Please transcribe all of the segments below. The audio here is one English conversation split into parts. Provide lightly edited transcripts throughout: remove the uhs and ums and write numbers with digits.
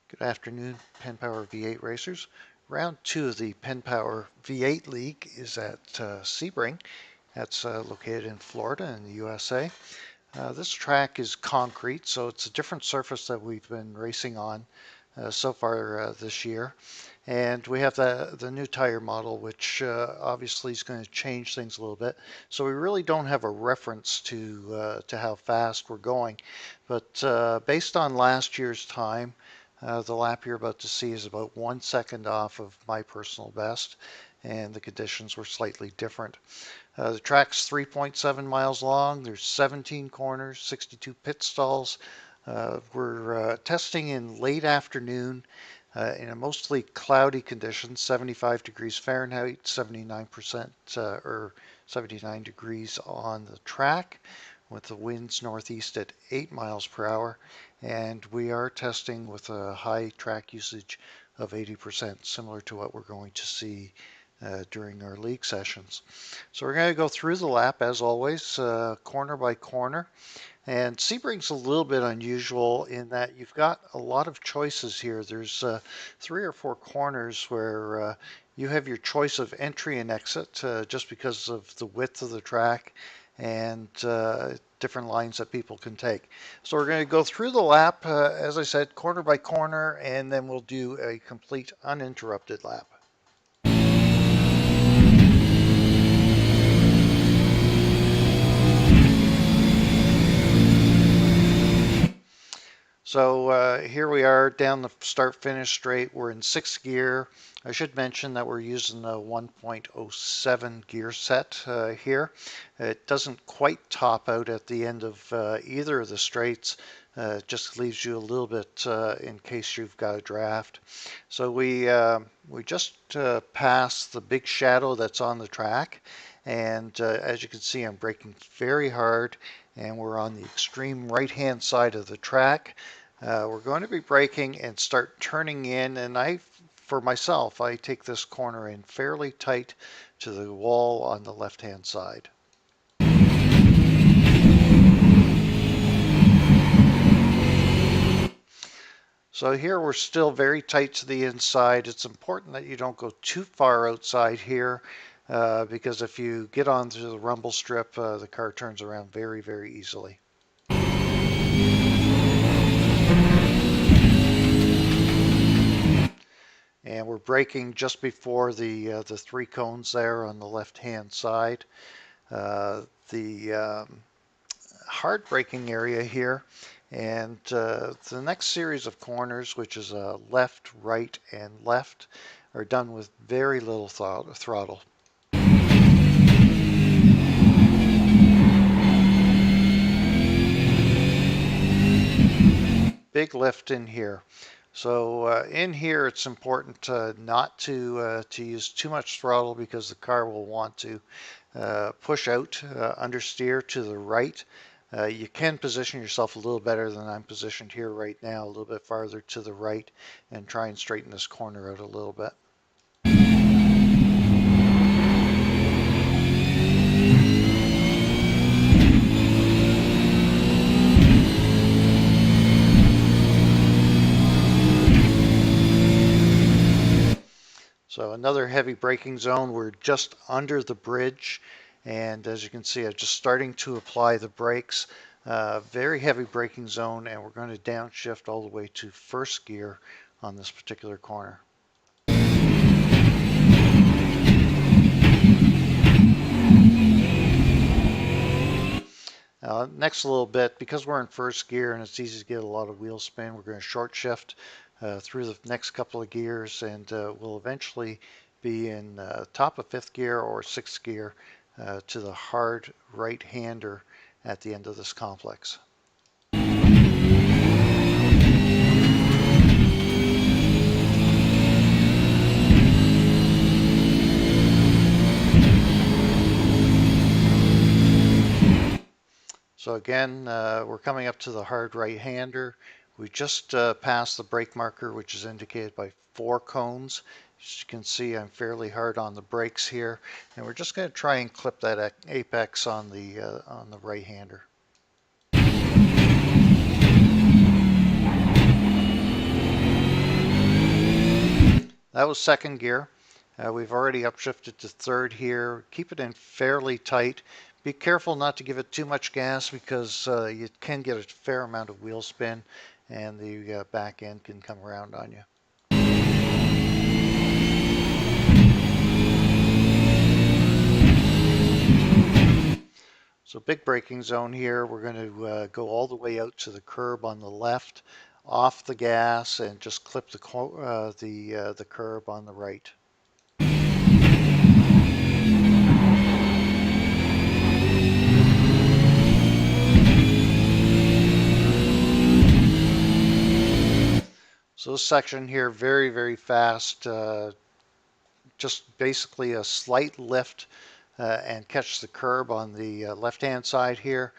Good afternoon, PennPower V8 racers. Round 2 of the PennPower V8 League is at Sebring. That's located in Florida in the USA. This track is concrete, so it's a different surface that we've been racing on so far this year. And we have the new tire model, which obviously is going to change things a little bit. So we really don't have a reference to how fast we're going. But based on last year's time, the lap you're about to see is about 1 second off of my personal best, and the conditions were slightly different. The track's 3.7 miles long. There's 17 corners, 62 pit stalls. We're testing in late afternoon in a mostly cloudy condition, 75 degrees Fahrenheit, 79% or 79 degrees on the track, with the winds northeast at 8 miles per hour. And we are testing with a high track usage of 80%, similar to what we're going to see during our league sessions. So we're going to go through the lap as always, corner by corner. And Sebring's a little bit unusual in that you've got a lot of choices here. There's 3 or 4 corners where you have your choice of entry and exit just because of the width of the track and different lines that people can take. So we're going to go through the lap, as I said, corner by corner, and then we'll do a complete uninterrupted lap. So here we are down the start-finish straight. We're in 6th gear. I should mention that we're using the 1.07 gear set here. It doesn't quite top out at the end of either of the straights. It just leaves you a little bit in case you've got a draft. So we just passed the big shadow that's on the track. And as you can see, I'm braking very hard, and we're on the extreme right-hand side of the track. We're going to be braking and start turning in, and for myself, I take this corner in fairly tight to the wall on the left-hand side. So here we're still very tight to the inside. It's important that you don't go too far outside here because if you get onto the rumble strip, the car turns around very, very easily. And we're braking just before the 3 cones there on the left-hand side. The hard braking area here, and the next series of corners, which is left, right, and left, are done with very little throttle. Big lift in here. So in here, it's important not to use too much throttle because the car will want to push out, understeer to the right. You can position yourself a little better than I'm positioned here right now, a little bit farther to the right, and try and straighten this corner out a little bit. So another heavy braking zone. We're just under the bridge, and as you can see, I'm just starting to apply the brakes. Very heavy braking zone, and we're going to downshift all the way to 1st gear on this particular corner. Next a little bit, because we're in 1st gear and it's easy to get a lot of wheel spin, we're going to short shift through the next couple of gears, and we'll eventually be in top of 5th gear or 6th gear to the hard right-hander at the end of this complex. So again, we're coming up to the hard right-hander. We just passed the brake marker, which is indicated by 4 cones. As you can see, I'm fairly hard on the brakes here, and we're just going to try and clip that apex on the right-hander. That was second gear. We've already upshifted to third here. Keep it in fairly tight. Be careful not to give it too much gas because you can get a fair amount of wheel spin and the back end can come around on you. So big braking zone here. We're going to go all the way out to the curb on the left, off the gas, and just clip the curb on the right. So this section here, very, very fast. Just basically a slight lift and catch the curb on the left-hand side here.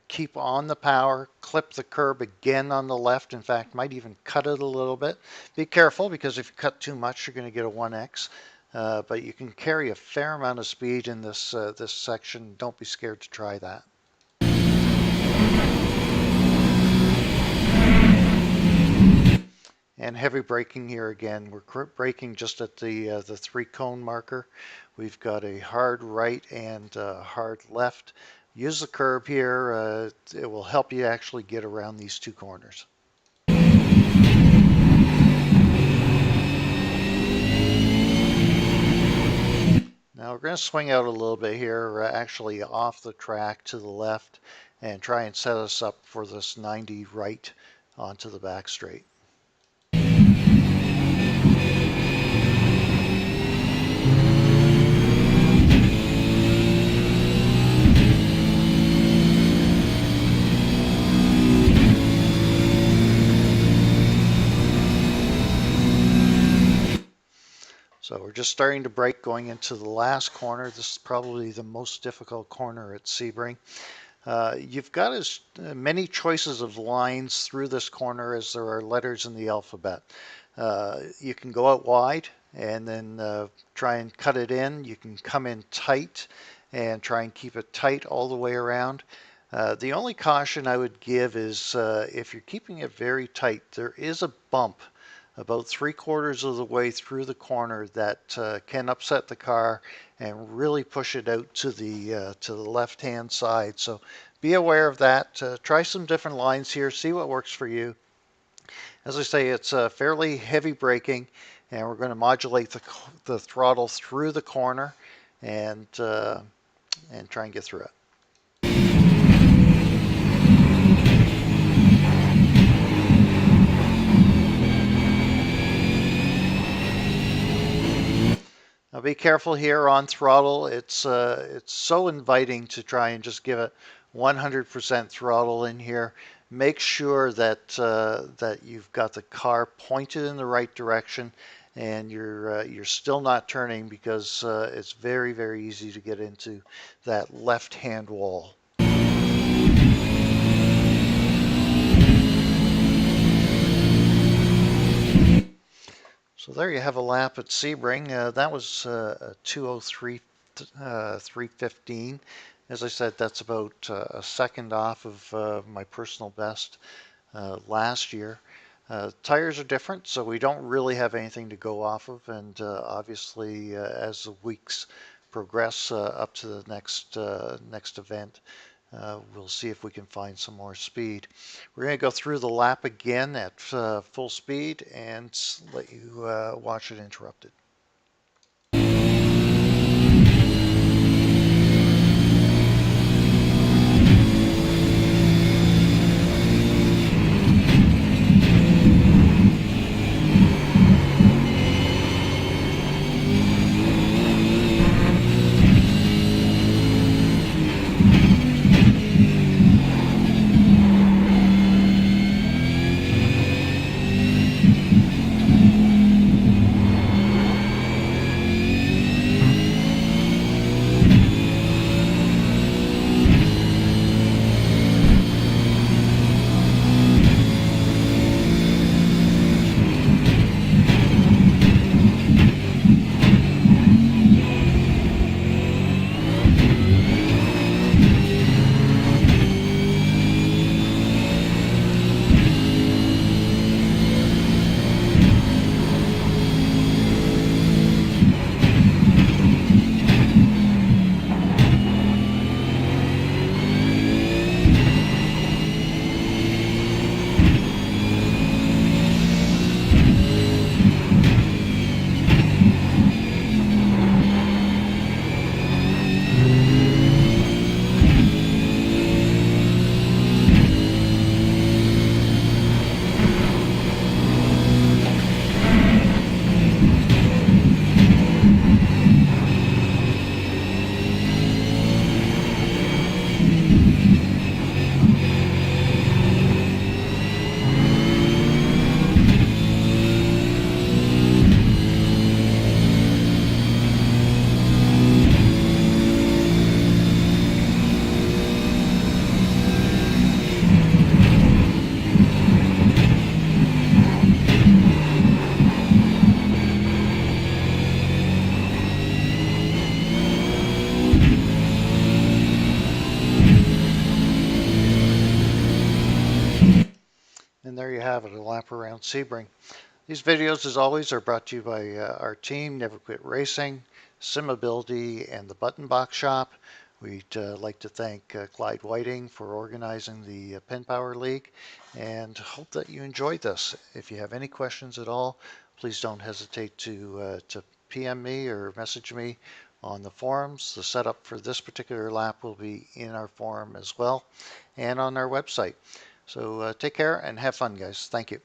Keep on the power, clip the curb again on the left. In fact, might even cut it a little bit. Be careful because if you cut too much, you're going to get a 1X. But you can carry a fair amount of speed in this section. Don't be scared to try that. And heavy braking here again. We're braking just at the 3-cone marker. We've got a hard right and hard left. Use the curb here. It will help you actually get around these 2 corners. Now we're going to swing out a little bit here, actually off the track to the left, and try and set us up for this 90 right onto the back straight. So we're just starting to brake going into the last corner. This is probably the most difficult corner at Sebring. You've got as many choices of lines through this corner as there are letters in the alphabet. You can go out wide and then try and cut it in. You can come in tight and try and keep it tight all the way around. The only caution I would give is if you're keeping it very tight, there is a bump about 3/4 of the way through the corner that can upset the car and really push it out to the left-hand side. So be aware of that. Try some different lines here. See what works for you. As I say, it's fairly heavy braking, and we're going to modulate the throttle through the corner and try and get through it. Now be careful here on throttle. It's so inviting to try and just give it 100% throttle in here. Make sure that that you've got the car pointed in the right direction and you're still not turning because it's very, very easy to get into that left-hand wall. So there you have a lap at Sebring. That was a 2:03.315. As I said, that's about a second off of my personal best last year. Tires are different, so we don't really have anything to go off of, and obviously as the weeks progress up to the next event, we'll see if we can find some more speed. We're going to go through the lap again at full speed and let you watch it interrupted. And there you have it, a lap around Sebring. These videos, as always, are brought to you by our team, Never Quit Racing, Simability, and the Button Box Shop. We'd like to thank Clyde Whiting for organizing the PennPower League and hope that you enjoyed this. If you have any questions at all, please don't hesitate to PM me or message me on the forums. The setup for this particular lap will be in our forum as well and on our website. So take care and have fun, guys. Thank you.